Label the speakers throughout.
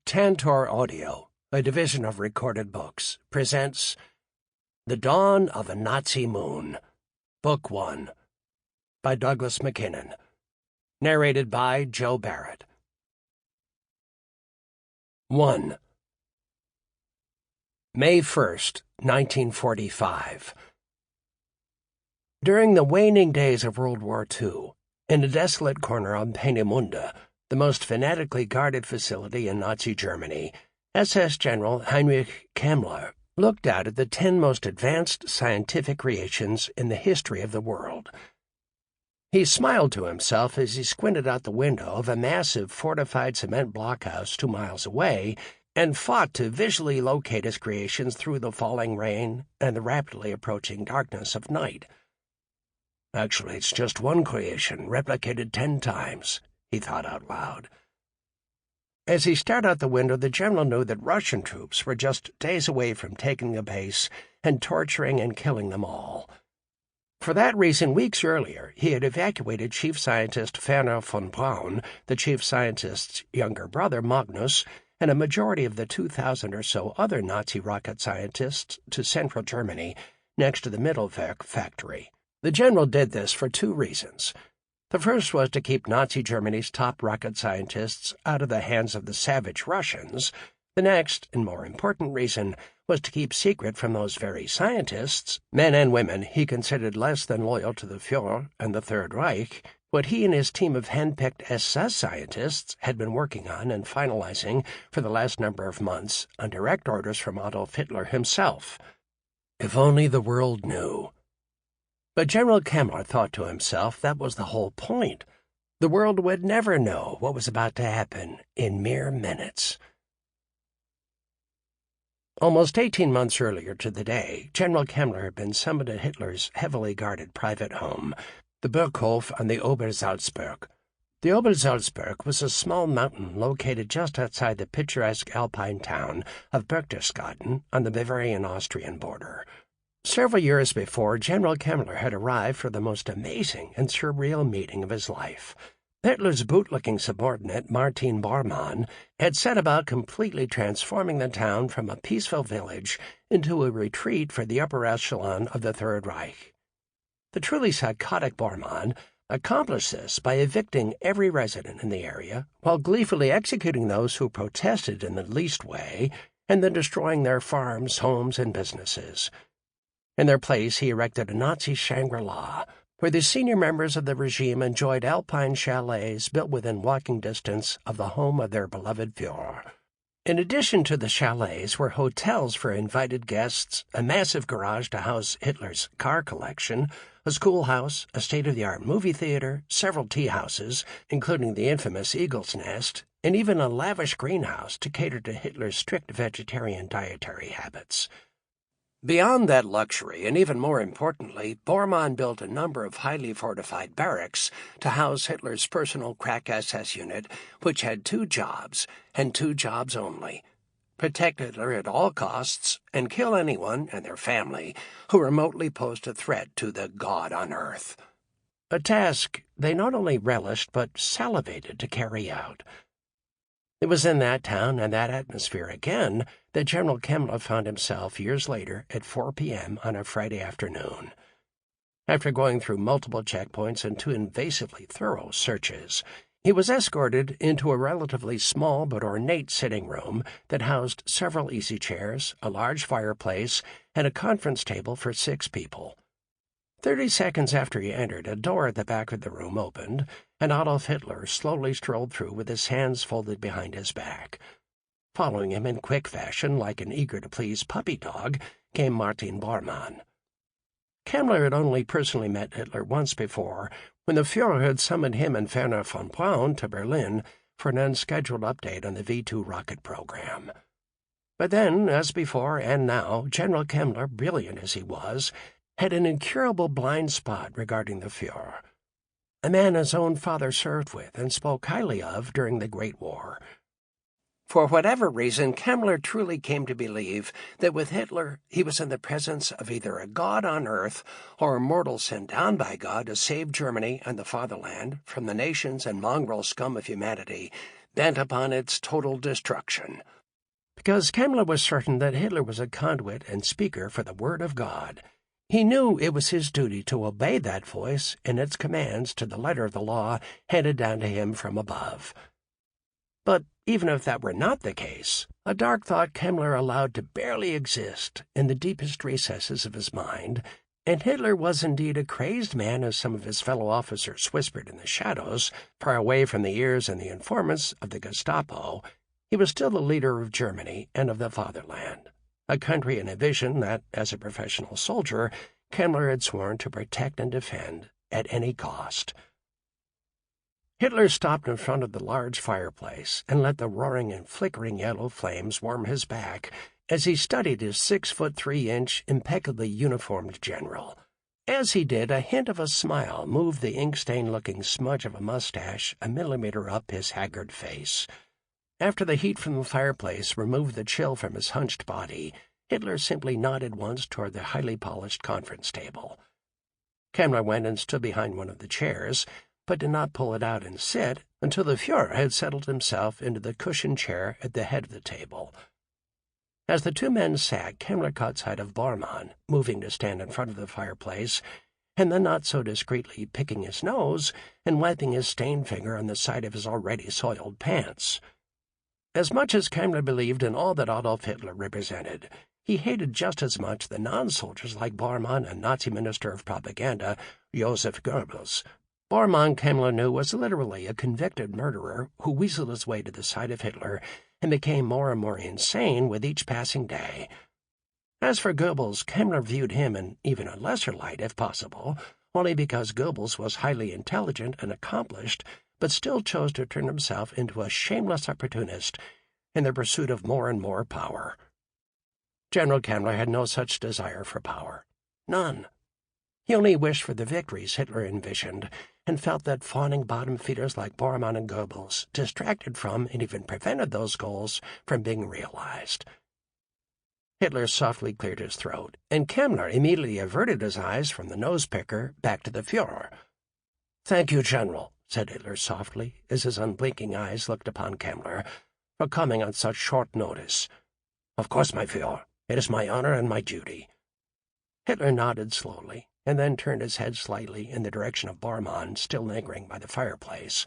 Speaker 1: Tantor Audio, a division of Recorded Books, presents The Dawn of a Nazi Moon, Book 1, by Douglas Mackinnon, narrated by Joe Barrett. 1. May 1st, 1945. During the waning days of World War II, in a desolate corner on Peenemünde, the most fanatically guarded facility in Nazi Germany, SS General Heinrich Kammler looked out at the 10 most advanced scientific creations in the history of the world. He smiled to himself as he squinted out the window of a massive fortified cement blockhouse 2 miles away and fought to visually locate his creations through the falling rain and the rapidly approaching darkness of night. Actually, it's just one creation, replicated 10 times. He thought out loud. As he stared out the window, the general knew that Russian troops were just days away from taking the base and torturing and killing them all. For that reason, weeks earlier, he had evacuated Chief Scientist Werner von Braun, the Chief Scientist's younger brother Magnus, and a majority of the 2,000 or so other Nazi rocket scientists to central Germany, next to the Mittelwerk factory. The general did this for 2 reasons. The first was to keep Nazi Germany's top rocket scientists out of the hands of the savage Russians. The next, and more important reason, was to keep secret from those very scientists, men and women he considered less than loyal to the Führer and the Third Reich, what he and his team of hand-picked SS scientists had been working on and finalizing for the last number of months on direct orders from Adolf Hitler himself. If only the world knew. But General Kammler thought to himself that was the whole point. The world would never know what was about to happen in mere minutes. Almost 18 months earlier to the day, General Kammler had been summoned to Hitler's heavily guarded private home, the Burghof on the Obersalzberg. The Obersalzberg was a small mountain located just outside the picturesque alpine town of Berchtesgaden on the Bavarian-Austrian border. Several years before, General Kammler had arrived for the most amazing and surreal meeting of his life. Hitler's boot-licking subordinate, Martin Bormann, had set about completely transforming the town from a peaceful village into a retreat for the upper echelon of the Third Reich. The truly psychotic Bormann accomplished this by evicting every resident in the area while gleefully executing those who protested in the least way and then destroying their farms, homes, and businesses. In their place, he erected a Nazi Shangri-La, where the senior members of the regime enjoyed alpine chalets built within walking distance of the home of their beloved Führer. In addition to the chalets were hotels for invited guests, a massive garage to house Hitler's car collection, a schoolhouse, a state-of-the-art movie theater, several tea houses, including the infamous Eagle's Nest, and even a lavish greenhouse to cater to Hitler's strict vegetarian dietary habits. Beyond that luxury, and even more importantly, Bormann built a number of highly fortified barracks to house Hitler's personal crack SS unit, which had 2 jobs, and 2 jobs only: protect Hitler at all costs and kill anyone and their family who remotely posed a threat to the God on earth. A task they not only relished but salivated to carry out. It was in that town and that atmosphere again that General Kammler found himself years later at 4 p.m. on a Friday afternoon. After going through multiple checkpoints and 2 invasively thorough searches, he was escorted into a relatively small but ornate sitting room that housed several easy chairs, a large fireplace, and a conference table for 6 people. 30 seconds after he entered, a door at the back of the room opened, and Adolf Hitler slowly strolled through with his hands folded behind his back. Following him in quick fashion, like an eager-to-please puppy dog, came Martin Bormann. Kammler had only personally met Hitler once before, when the Führer had summoned him and Werner von Braun to Berlin for an unscheduled update on the V-2 rocket program. But then, as before and now, General Kammler, brilliant as he was, had an incurable blind spot regarding the Führer, a man his own father served with and spoke highly of during the Great War. For whatever reason, Kammler truly came to believe that with Hitler he was in the presence of either a god on earth or a mortal sent down by God to save Germany and the fatherland from the nations and mongrel scum of humanity bent upon its total destruction. Because Kammler was certain that Hitler was a conduit and speaker for the word of God, he knew it was his duty to obey that voice and its commands to the letter of the law handed down to him from above. But even if that were not the case, a dark thought Kammler allowed to barely exist in the deepest recesses of his mind, and Hitler was indeed a crazed man, as some of his fellow officers whispered in the shadows, far away from the ears and the informants of the Gestapo, he was still the leader of Germany and of the fatherland, a country and a vision that, as a professional soldier, Kammler had sworn to protect and defend at any cost. Hitler stopped in front of the large fireplace and let the roaring and flickering yellow flames warm his back as he studied his 6'3" impeccably uniformed general. As he did, a hint of a smile moved the ink-stain-looking smudge of a mustache a millimeter up his haggard face. After the heat from the fireplace removed the chill from his hunched body, Hitler simply nodded once toward the highly polished conference table. Kammler went and stood behind one of the chairs, but did not pull it out and sit until the Führer had settled himself into the cushioned chair at the head of the table. As the two men sat, Kammler caught sight of Bormann, moving to stand in front of the fireplace, and then not so discreetly picking his nose and wiping his stained finger on the side of his already soiled pants. As much as Kammler believed in all that Adolf Hitler represented, he hated just as much the non-soldiers like Bormann and Nazi Minister of Propaganda Joseph Goebbels. Bormann, Kammler knew, was literally a convicted murderer who weaseled his way to the side of Hitler and became more and more insane with each passing day. As for Goebbels, Kammler viewed him in even a lesser light, if possible, only because Goebbels was highly intelligent and accomplished, but still chose to turn himself into a shameless opportunist in the pursuit of more and more power. General Kammler had no such desire for power. None. He only wished for the victories Hitler envisioned, and felt that fawning bottom-feeders like Bormann and Goebbels distracted from and even prevented those goals from being realized. Hitler softly cleared his throat, and Kammler immediately averted his eyes from the nose-picker back to the Führer. "Thank you, General," said Hitler softly, as his unblinking eyes looked upon Kammler, "for coming on such short notice. Of course, my Führer, it is my honor and my duty." Hitler nodded slowly, and then turned his head slightly in the direction of Bormann, still lingering by the fireplace.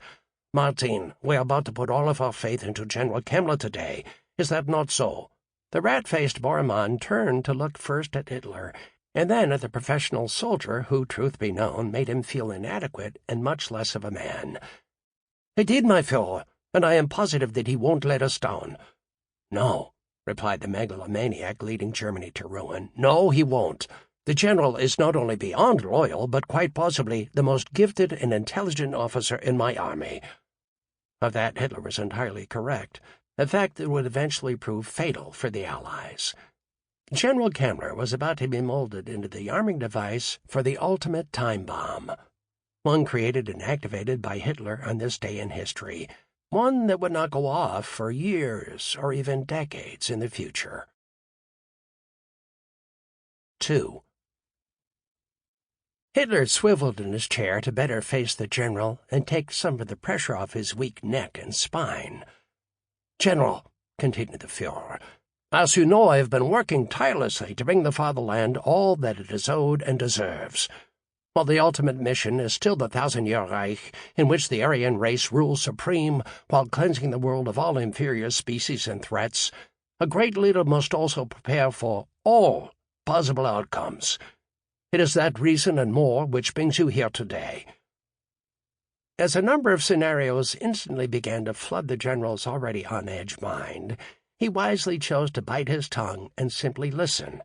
Speaker 1: "Martin, we are about to put all of our faith into General Kammler today. Is that not so?" The rat-faced Bormann turned to look first at Hitler, and then at the professional soldier who, truth be known, made him feel inadequate and much less of a man. "He did, my Führer, and I am positive that he won't let us down." "No," replied the megalomaniac leading Germany to ruin. "No, he won't. The general is not only beyond loyal, but quite possibly the most gifted and intelligent officer in my army." Of that Hitler was entirely correct, a fact that would eventually prove fatal for the Allies. General Kammler was about to be molded into the arming device for the ultimate time bomb, one created and activated by Hitler on this day in history, one that would not go off for years or even decades in the future. 2. Hitler swiveled in his chair to better face the general and take some of the pressure off his weak neck and spine. "General," continued the Führer, "as you know, I have been working tirelessly to bring the fatherland all that it is owed and deserves. While the ultimate mission is still the 1,000-year Reich, in which the Aryan race rules supreme while cleansing the world of all inferior species and threats, a great leader must also prepare for all possible outcomes. It is that reason and more which brings you here today." As a number of scenarios instantly began to flood the general's already on-edge mind, he wisely chose to bite his tongue and simply listen.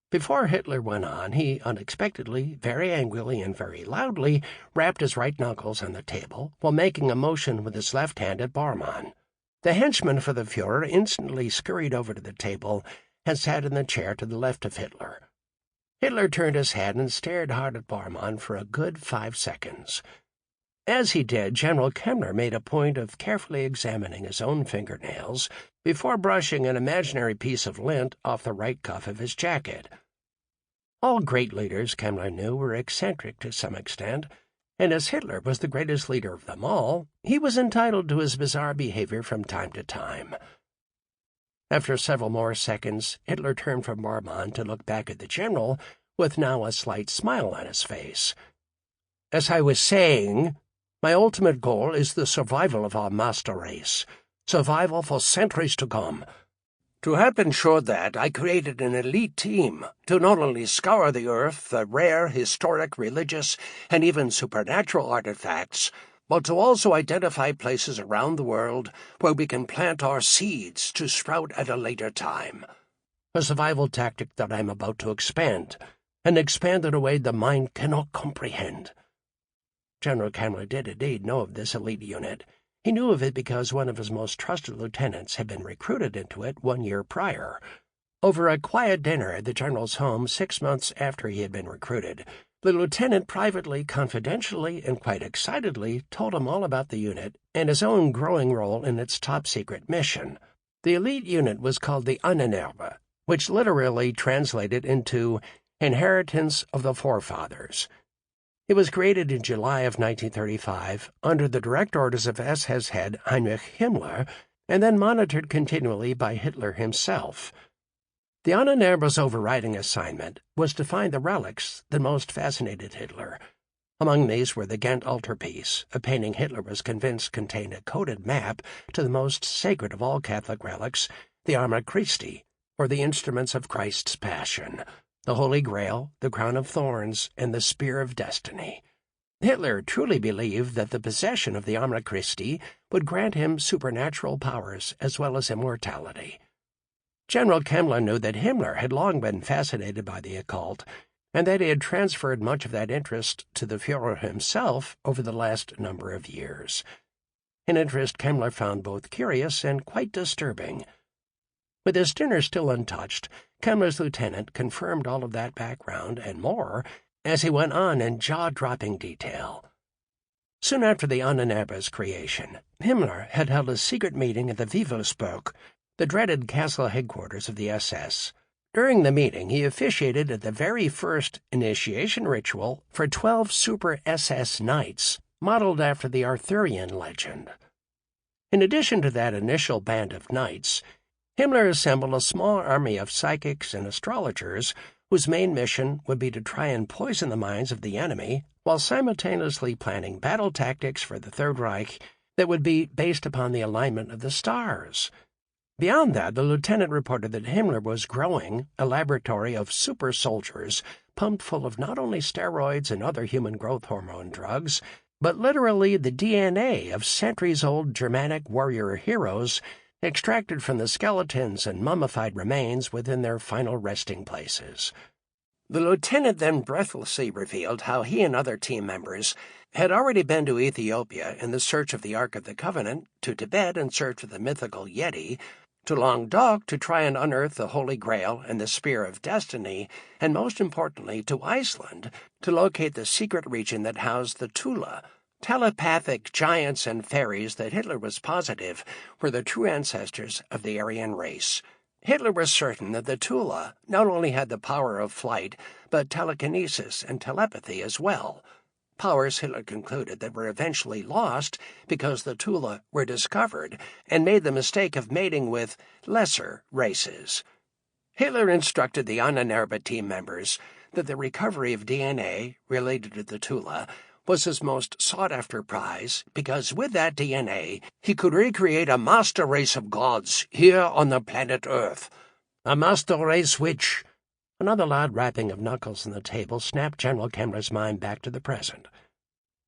Speaker 1: Before Hitler went on, he unexpectedly, very angrily, and very loudly rapped his right knuckles on the table while making a motion with his left hand at Bormann. The henchman for the Führer instantly scurried over to the table and sat in the chair to the left of Hitler. Hitler turned his head and stared hard at Bormann for a good 5 seconds. As he did, General Kammler made a point of carefully examining his own fingernails before brushing an imaginary piece of lint off the right cuff of his jacket. All great leaders, Kammler knew, were eccentric to some extent, and as Hitler was the greatest leader of them all, he was entitled to his bizarre behavior from time to time. After several more seconds, Hitler turned from Bormann to look back at the general, with now a slight smile on his face. "As I was saying, my ultimate goal is the survival of our master race, survival for centuries to come. To help ensure that, I created an elite team to not only scour the earth for rare, historic, religious, and even supernatural artifacts, but to also identify places around the world where we can plant our seeds to sprout at a later time. A survival tactic that I'm about to expand, and expand in a way the mind cannot comprehend." General Kammler did indeed know of this elite unit. He knew of it because one of his most trusted lieutenants had been recruited into it 1 year prior. Over a quiet dinner at the general's home 6 months after he had been recruited, the lieutenant privately, confidentially, and quite excitedly told him all about the unit and his own growing role in its top-secret mission. The elite unit was called the Unabridged, which literally translated into Inheritance of the Forefathers. It was created in July of 1935 under the direct orders of SS head Heinrich Himmler and then monitored continually by Hitler himself. The Unabridged's overriding assignment was to find the relics that most fascinated Hitler. Among these were the Ghent altarpiece, a painting Hitler was convinced contained a coded map to the most sacred of all Catholic relics, the Arma Christi, or the instruments of Christ's Passion, the Holy Grail, the Crown of Thorns, and the Spear of Destiny. Hitler truly believed that the possession of the Arma Christi would grant him supernatural powers as well as immortality. General Kammler knew that Himmler had long been fascinated by the occult, and that he had transferred much of that interest to the Führer himself over the last number of years. An interest Kammler found both curious and quite disturbing. With his dinner still untouched, Kammler's lieutenant confirmed all of that background and more as he went on in jaw-dropping detail. Soon after the Unabridged's creation, Himmler had held a secret meeting at the Roosevelt Room, the dreaded castle headquarters of the SS. During the meeting, he officiated at the very first initiation ritual for 12 super SS knights, modeled after the Arthurian legend. In addition to that initial band of knights, Himmler assembled a small army of psychics and astrologers whose main mission would be to try and poison the minds of the enemy while simultaneously planning battle tactics for the Third Reich that would be based upon the alignment of the stars. Beyond that, the lieutenant reported that Himmler was growing a laboratory of super soldiers pumped full of not only steroids and other human growth hormone drugs, but literally the DNA of centuries-old Germanic warrior heroes extracted from the skeletons and mummified remains within their final resting places. The lieutenant then breathlessly revealed how he and other team members had already been to Ethiopia in the search of the Ark of the Covenant, to Tibet in search of the mythical Yeti, to Languedoc to try and unearth the Holy Grail and the Spear of Destiny, and most importantly to Iceland to locate the secret region that housed the Tula, telepathic giants and fairies that Hitler was positive were the true ancestors of the Aryan race. Hitler was certain that the Tula not only had the power of flight, but telekinesis and telepathy as well. Powers, Hitler concluded, that were eventually lost because the Tula were discovered and made the mistake of mating with lesser races. Hitler instructed the Unabridged team members that the recovery of DNA related to the Tula was his most sought-after prize because with that DNA he could recreate a master race of gods here on the planet Earth. A master race which... Another loud rapping of knuckles on the table snapped General Kammler's mind back to the present.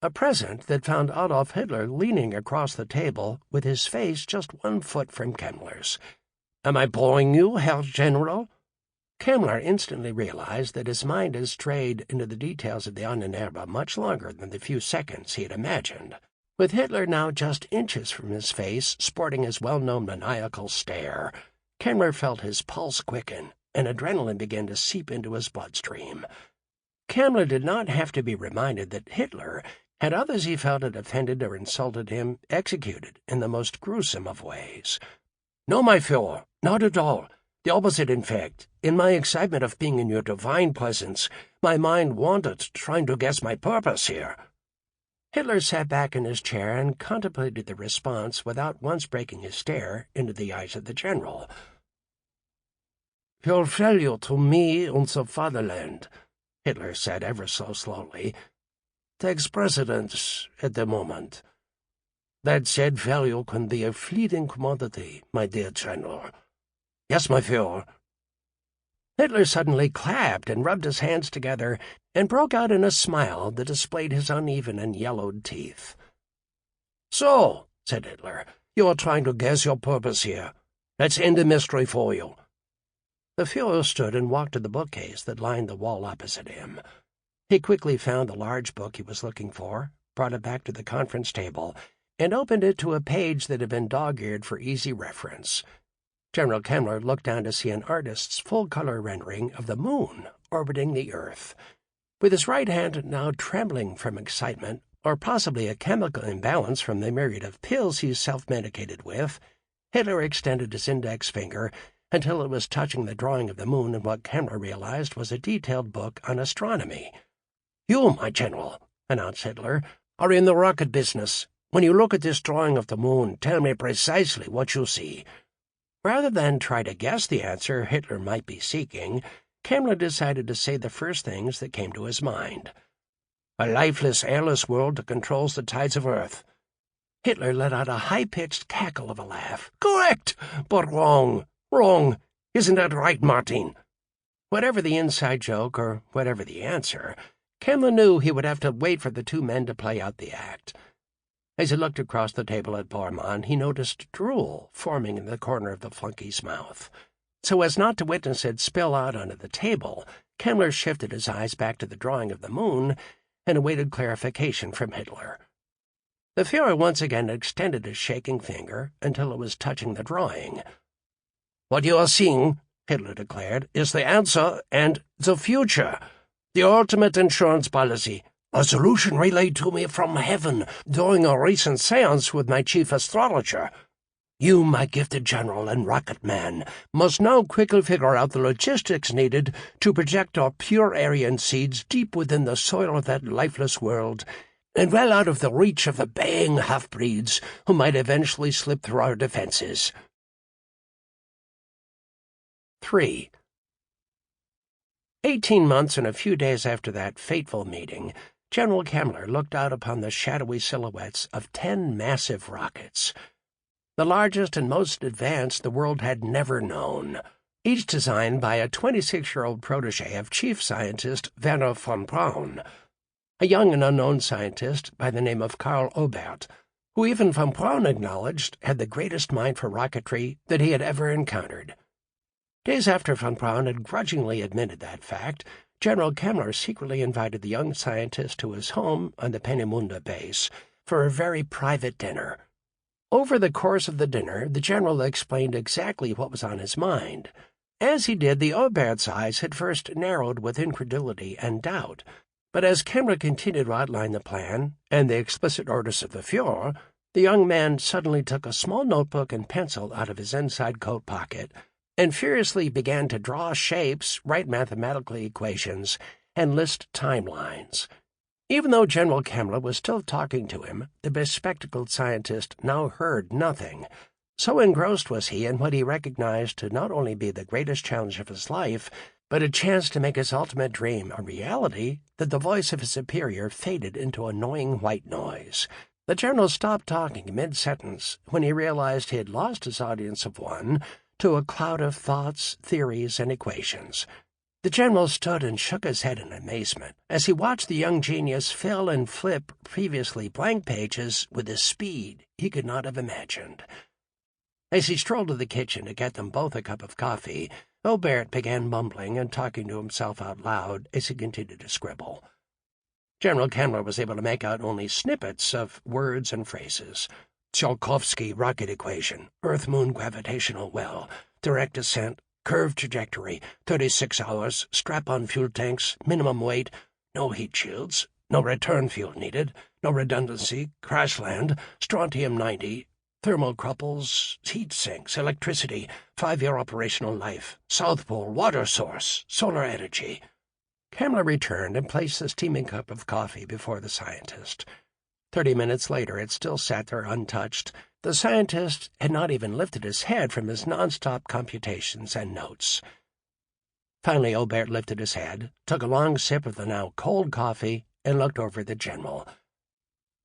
Speaker 1: A present that found Adolf Hitler leaning across the table with his face just 1 foot from Kammler's. "Am I boring you, Herr General?" Kammler instantly realized that his mind had strayed into the details of the Unabridged much longer than the few seconds he had imagined. With Hitler now just inches from his face, sporting his well-known maniacal stare, Kammler felt his pulse quicken, and adrenaline began to seep into his bloodstream. Kammler did not have to be reminded that Hitler had others he felt had offended or insulted him executed in the most gruesome of ways. "No, my Führer, not at all. The opposite, in fact. In my excitement of being in your divine presence, my mind wandered, trying to guess my purpose here." Hitler sat back in his chair and contemplated the response without once breaking his stare into the eyes of the general. "Your failure to me and the fatherland," Hitler said ever so slowly, "takes precedence at the moment. That said, failure can be a fleeting commodity, my dear general. Yes, my Führer." Hitler suddenly clapped and rubbed his hands together and broke out in a smile that displayed his uneven and yellowed teeth. "So," said Hitler, "you are trying to guess your purpose here. Let's end the mystery for you." The Führer stood and walked to the bookcase that lined the wall opposite him. He quickly found the large book he was looking for, brought it back to the conference table, and opened it to a page that had been dog-eared for easy reference. General Kemmler looked down to see an artist's full-color rendering of the moon orbiting the Earth. With his right hand now trembling from excitement, or possibly a chemical imbalance from the myriad of pills he self-medicated with, Hitler extended his index finger until it was touching the drawing of the moon in what Kemmler realized was a detailed book on astronomy. "You, my general," announced Hitler, "are in the rocket business. When you look at this drawing of the moon, tell me precisely what you see." Rather than try to guess the answer Hitler might be seeking, Kemmler decided to say the first things that came to his mind. "A lifeless, airless world that controls the tides of Earth." Hitler let out a high-pitched cackle of a laugh. "Correct, but wrong. Wrong. Isn't that right, Martin?" Whatever the inside joke or whatever the answer, Kemmler knew he would have to wait for the two men to play out the act. As he looked across the table at Bormann, he noticed drool forming in the corner of the flunkey's mouth. So as not to witness it spill out onto the table, Kemmler shifted his eyes back to the drawing of the moon and awaited clarification from Hitler. The Führer once again extended his shaking finger until it was touching the drawing. "What you are seeing," Hitler declared, "is the answer and the future. The ultimate insurance policy. A solution relayed to me from heaven during a recent séance with my chief astrologer. You, my gifted general and rocket man, must now quickly figure out the logistics needed to project our pure Aryan seeds deep within the soil of that lifeless world, and well out of the reach of the baying half-breeds who might eventually slip through our defenses." 3. 18 months and a few days after that fateful meeting, General Kemmler looked out upon the shadowy silhouettes of 10 massive rockets, the largest and most advanced the world had never known, each designed by a 26-year-old protege of chief scientist Werner von Braun, a young and unknown scientist by the name of Karl Obert, who even von Braun acknowledged had the greatest mind for rocketry that he had ever encountered. Days after von Braun had grudgingly admitted that fact, General Kemmler secretly invited the young scientist to his home on the Peenemünde base for a very private dinner. Over the course of the dinner, the general explained exactly what was on his mind. As he did, the Obert's eyes had first narrowed with incredulity and doubt, but as Kemmler continued to outline the plan and the explicit orders of the Führer, the young man suddenly took a small notebook and pencil out of his inside coat pocket and furiously began to draw shapes, write mathematical equations, and list timelines. Even though General Kemmler was still talking to him, the bespectacled scientist now heard nothing. So engrossed was he in what he recognized to not only be the greatest challenge of his life, but a chance to make his ultimate dream a reality, that the voice of his superior faded into annoying white noise. The general stopped talking mid-sentence when he realized he had lost his audience of one to a cloud of thoughts, theories, and equations. The general stood and shook his head in amazement as he watched the young genius fill and flip previously blank pages with a speed he could not have imagined. As he strolled to the kitchen to get them both a cup of coffee, Barrett began mumbling and talking to himself out loud as he continued to scribble. General Kemmler was able to make out only snippets of words and phrases. Tsiolkovsky rocket equation, Earth-Moon gravitational well, direct descent, curved trajectory, 36 hours, strap-on fuel tanks, minimum weight, no heat shields, no return fuel needed, no redundancy, crash land, strontium-90, thermocouples, heat sinks, electricity, 5-year operational life, South Pole water source, solar energy. Kemmler returned and placed the steaming cup of coffee before the scientist. 30 minutes later, it still sat there untouched. The scientist had not even lifted his head from his non-stop computations and notes. Finally, Obert lifted his head, took a long sip of the now cold coffee, and looked over at the general.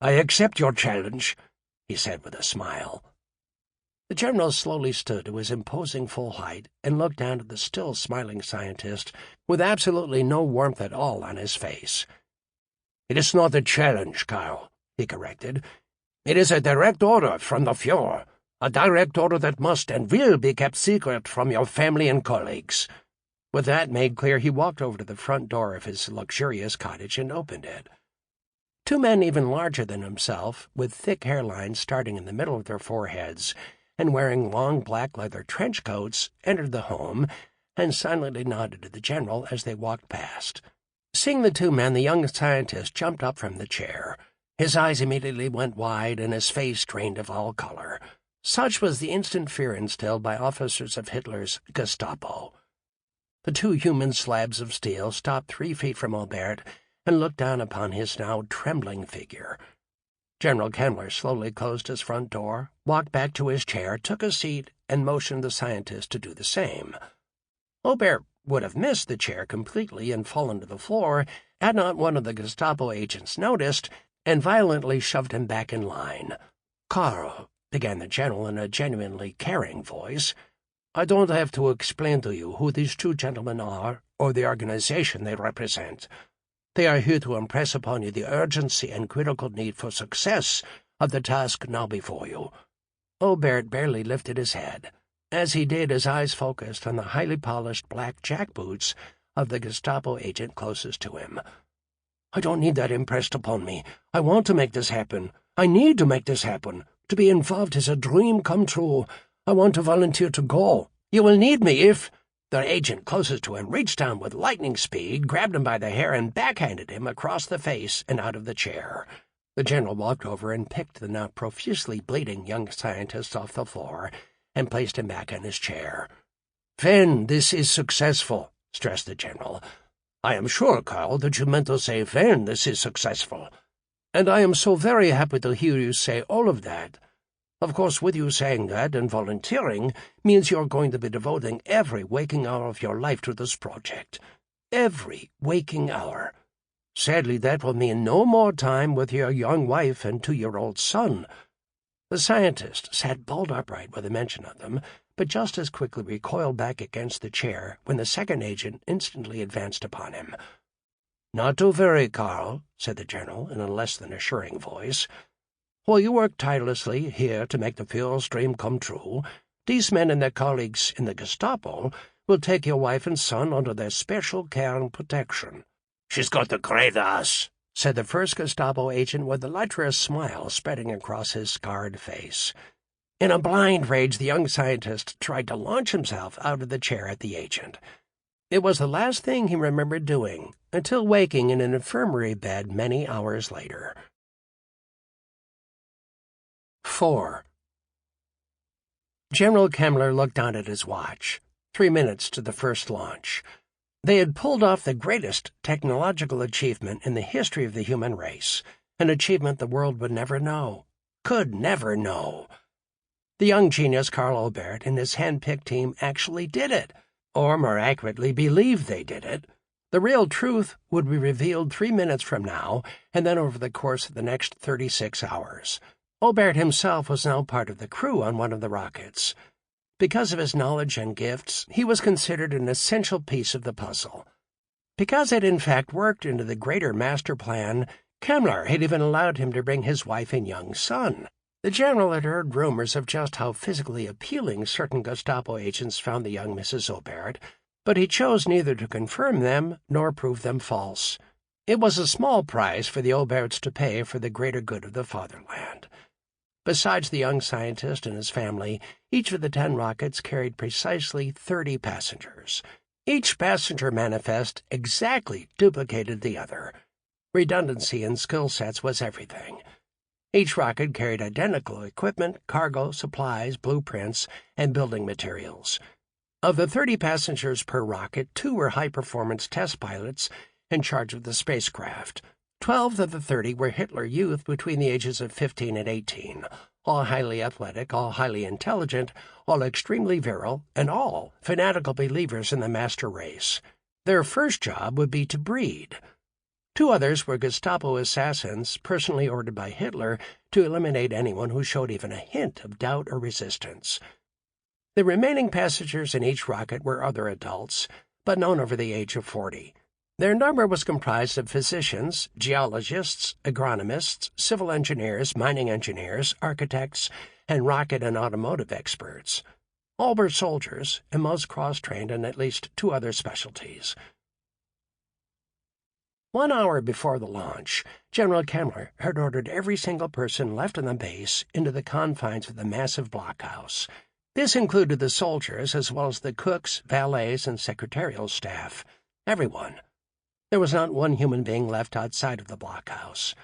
Speaker 1: "I accept your challenge," he said with a smile. The general slowly stood to his imposing full height and looked down at the still smiling scientist with absolutely no warmth at all on his face. "It is not a challenge, Carl," he corrected. "It is a direct order from the Fuhrer, a direct order that must and will be kept secret from your family and colleagues." With that made clear, he walked over to the front door of his luxurious cottage and opened it. Two men even larger than himself, with thick hairlines starting in the middle of their foreheads, and wearing long black leather trench coats, entered the home and silently nodded to the general as they walked past. Seeing the two men, the young scientist jumped up from the chair. His eyes immediately went wide and his face drained of all color. Such was the instant fear instilled by officers of Hitler's Gestapo. The two human slabs of steel stopped 3 feet from Obert and looked down upon his now trembling figure. General Kemmler slowly closed his front door, walked back to his chair, took a seat, and motioned the scientist to do the same. Obert would have missed the chair completely and fallen to the floor had not one of the Gestapo agents noticed and violently shoved him back in line. "Carl," began the general in a genuinely caring voice, "I don't have to explain to you who these two gentlemen are or the organization they represent. They are here to impress upon you the urgency and critical need for success of the task now before you." Obert barely lifted his head. As he did, his eyes focused on the highly polished black jackboots of the Gestapo agent closest to him. "I don't need that impressed upon me. I want to make this happen. I need to make this happen. To be involved is a dream come true. I want to volunteer to go. You will need me if—" The agent closest to him reached down with lightning speed, grabbed him by the hair, and backhanded him across the face and out of the chair. The general walked over and picked the now profusely bleeding young scientist off the floor and placed him back in his chair. "When this is successful," stressed the general. "I am sure, Carl, that you meant to say when this is successful. And I am so very happy to hear you say all of that. Of course, with you saying that and volunteering means you're going to be devoting every waking hour of your life to this project. Every waking hour. Sadly, that will mean no more time with your young wife and 2-year-old son." The scientist sat bolt upright with the mention of them, but just as quickly recoiled back against the chair when the second agent instantly advanced upon him. "Not to worry, Carl," said the general in a less than assuring voice. "While you work tirelessly here to make the Fuhrer's dream come true, these men and their colleagues in the Gestapo will take your wife and son under their special care and protection." "She's got the great ass," said the first Gestapo agent with a lecherous smile spreading across his scarred face. In a blind rage, the young scientist tried to launch himself out of the chair at the agent. It was the last thing he remembered doing, until waking in an infirmary bed many hours later. 4. General Kemmler looked down at his watch. 3 minutes to the first launch. They had pulled off the greatest technological achievement in the history of the human race, an achievement the world would never know, could never know. The young genius Carl Obert and his hand-picked team actually did it, or more accurately believed they did it. The real truth would be revealed 3 minutes from now, and then over the course of the next 36 hours. Obert himself was now part of the crew on one of the rockets. Because of his knowledge and gifts, he was considered an essential piece of the puzzle. Because it in fact worked into the greater master plan, Kemmler had even allowed him to bring his wife and young son. The general had heard rumors of just how physically appealing certain Gestapo agents found the young Mrs. Obert, but he chose neither to confirm them nor prove them false. It was a small price for the Oberts to pay for the greater good of the fatherland. Besides the young scientist and his family, each of the 10 rockets carried precisely 30 passengers. Each passenger manifest exactly duplicated the other. Redundancy in skill sets was everything. Each rocket carried identical equipment, cargo, supplies, blueprints, and building materials. Of the 30 passengers per rocket, 2 were high-performance test pilots in charge of the spacecraft. 12 of the 30 were Hitler Youth between the ages of 15 and 18, all highly athletic, all highly intelligent, all extremely virile, and all fanatical believers in the master race. Their first job would be to breed. 2 others were Gestapo assassins personally ordered by Hitler to eliminate anyone who showed even a hint of doubt or resistance. The remaining passengers in each rocket were other adults, but none over the age of 40. Their number was comprised of physicians, geologists, agronomists, civil engineers, mining engineers, architects, and rocket and automotive experts. All were soldiers, and most cross-trained in at least 2 other specialties. 1 hour before the launch, General Kemmler had ordered every single person left on the base into the confines of the massive blockhouse. This included the soldiers as well as the cooks, valets, and secretarial staff. Everyone. There was not one human being left outside of the blockhouse.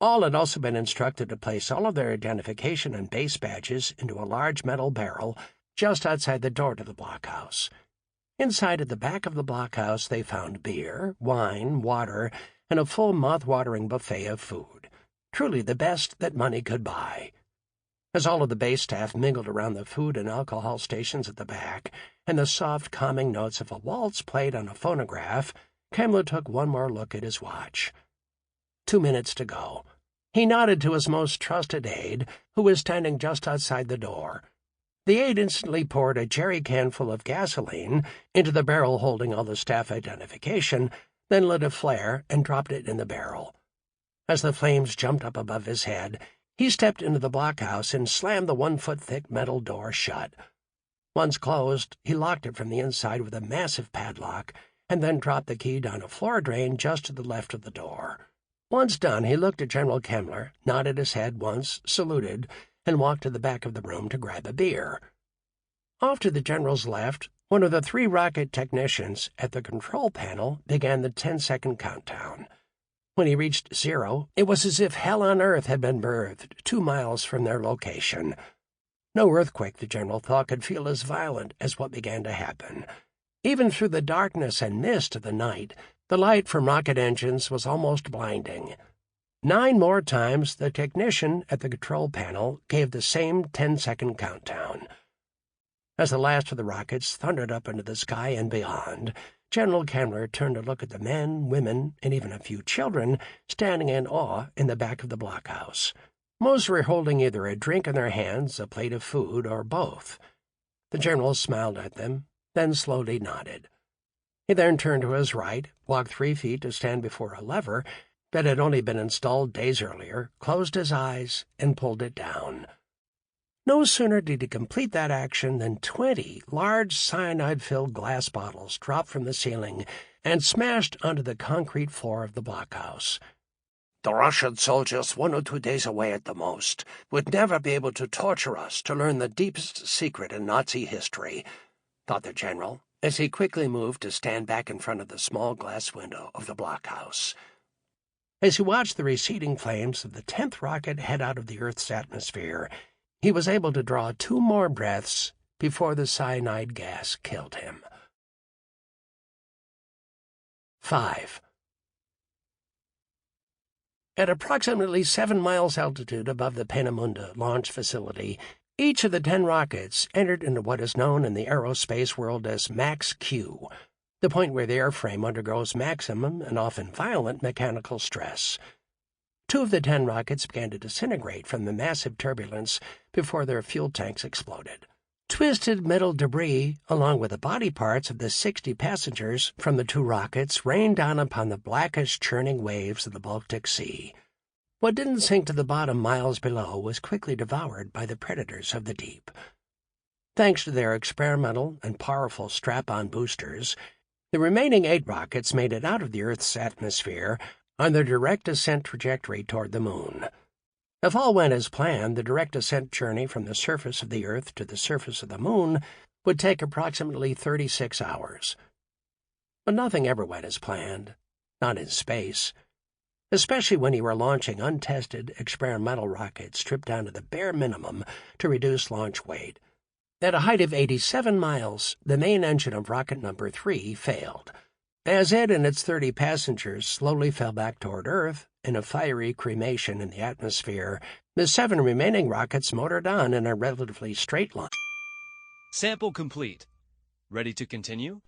Speaker 1: All had also been instructed to place all of their identification and base badges into a large metal barrel just outside the door to the blockhouse. Inside at the back of the blockhouse they found beer, wine, water, and a full mouth-watering buffet of food, truly the best that money could buy. As all of the base staff mingled around the food and alcohol stations at the back, and the soft, calming notes of a waltz played on a phonograph, Kemmler took one more look at his watch. 2 minutes to go. He nodded to his most trusted aide, who was standing just outside the door. The aide instantly poured a jerry can full of gasoline into the barrel holding all the staff identification, then lit a flare and dropped it in the barrel. As the flames jumped up above his head, he stepped into the blockhouse and slammed the 1-foot-thick metal door shut. Once closed, he locked it from the inside with a massive padlock, and then dropped the key down a floor drain just to the left of the door. Once done, he looked at General Kemmler, nodded his head once, saluted, and walked to the back of the room to grab a beer. Off to the general's left, one of the 3 rocket technicians at the control panel began the 10-second countdown. When he reached 0, it was as if hell on earth had been birthed 2 miles from their location. No earthquake, the general thought, could feel as violent as what began to happen. Even through the darkness and mist of the night, the light from rocket engines was almost blinding. 9 more times, the technician at the control panel gave the same 10-second countdown. As the last of the rockets thundered up into the sky and beyond, General Kemmler turned to look at the men, women, and even a few children standing in awe in the back of the blockhouse. Most were holding either a drink in their hands, a plate of food, or both. The general smiled at them, then slowly nodded. He then turned to his right, walked 3 feet to stand before a lever that had only been installed days earlier, closed his eyes, and pulled it down. No sooner did he complete that action than 20 large cyanide-filled glass bottles dropped from the ceiling and smashed onto the concrete floor of the blockhouse. The Russian soldiers, 1 or 2 days away at the most, would never be able to torture us to learn the deepest secret in Nazi history, thought the general, as he quickly moved to stand back in front of the small glass window of the blockhouse. As he watched the receding flames of the 10th rocket head out of the Earth's atmosphere, he was able to draw 2 more breaths before the cyanide gas killed him. 5. At approximately 7 miles altitude above the Peenemünde launch facility, each of the 10 rockets entered into what is known in the aerospace world as Max Q, the point where the airframe undergoes maximum and often violent mechanical stress. 2 of the 10 rockets began to disintegrate from the massive turbulence before their fuel tanks exploded. Twisted metal debris, along with the body parts of the 60 passengers from the 2 rockets, rained down upon the blackish, churning waves of the Baltic Sea. What didn't sink to the bottom miles below was quickly devoured by the predators of the deep. Thanks to their experimental and powerful strap-on boosters, the remaining 8 rockets made it out of the Earth's atmosphere on their direct ascent trajectory toward the Moon. If all went as planned, the direct ascent journey from the surface of the Earth to the surface of the Moon would take approximately 36 hours. But nothing ever went as planned, not in space, especially when you were launching untested experimental rockets stripped down to the bare minimum to reduce launch weight. At a height of 87 miles, the main engine of rocket number 3 failed. As it and its 30 passengers slowly fell back toward Earth in a fiery cremation in the atmosphere, the 7 remaining rockets motored on in a relatively straight line.
Speaker 2: Sample complete. Ready to continue?